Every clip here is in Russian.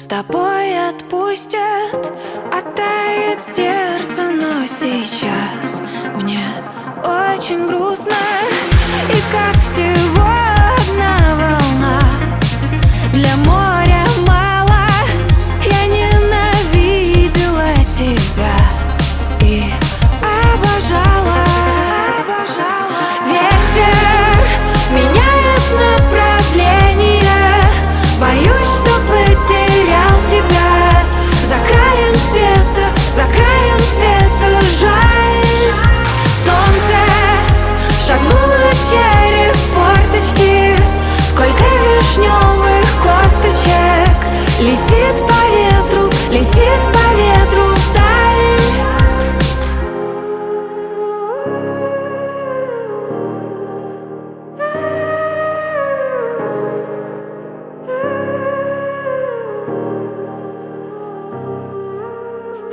тобой отпустят, оттает сердце, но сейчас мне очень грустно. И как всего одна волна, для моря мало. Я ненавидела тебя и обожала. Ветер меняет направление, боюсь, что потерял тебя. За краем света жаль. Солнце шагнуло через форточки, сколько вишневых косточек. Летит по ветру вдаль.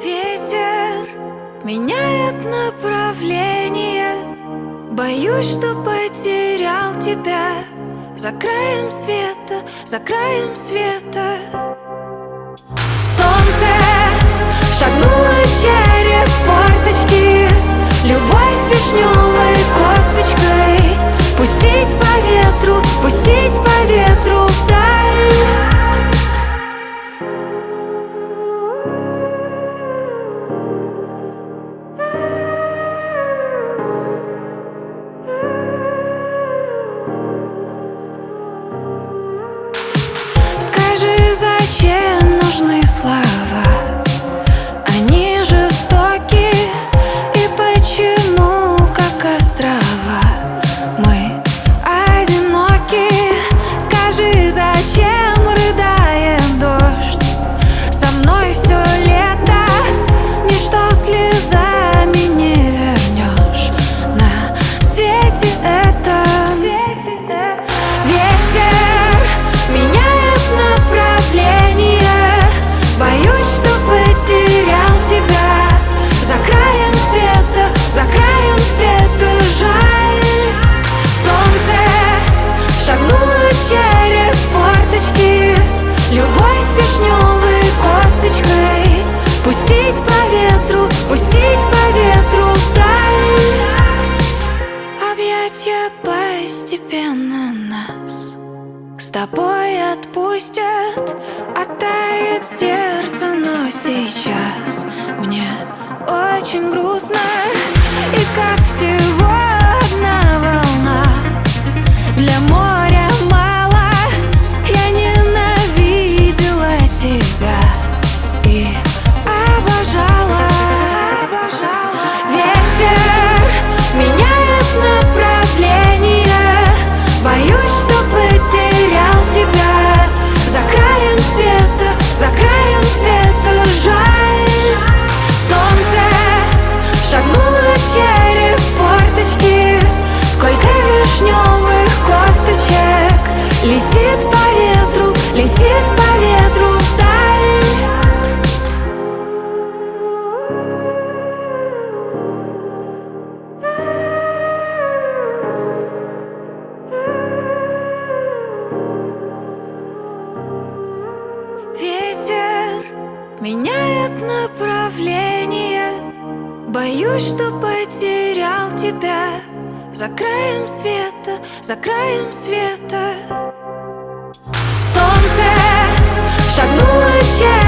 Ветер меняет направление, боюсь, что потерял тебя. За краем света солнце шагнуло через форточки, любовь вишневой косточкой. Пустить по ветру вдаль. Скажи, зачем нужны слова? Они жестоки. И почему, как острова, мы одиноки? Скажи, зачем рыдает дождь? Со мной все лето, ничто слезами не вернешь на свете это. Ветер меняет направление, боюсь, что потерял тебя. За краем света жаль. Солнце шагнуло через форточки, любовь вишневой косточкой. Пустить по ветру вдаль. Объятья постепенно нас с тобой отпустят, оттает сердце, но сейчас мне очень грустно. И как всего одна волна, для моря мало. Я ненавидела тебя и обожала. Ветер меняет направление, боюсь, что потерял тебя. За краем света жаль. Солнце шагнуло через форточки, сколько вишневых косточек. Летит по ветру вдаль. Ветер меняет направление, боюсь, что потерял тебя. За краем света солнце шагнуло через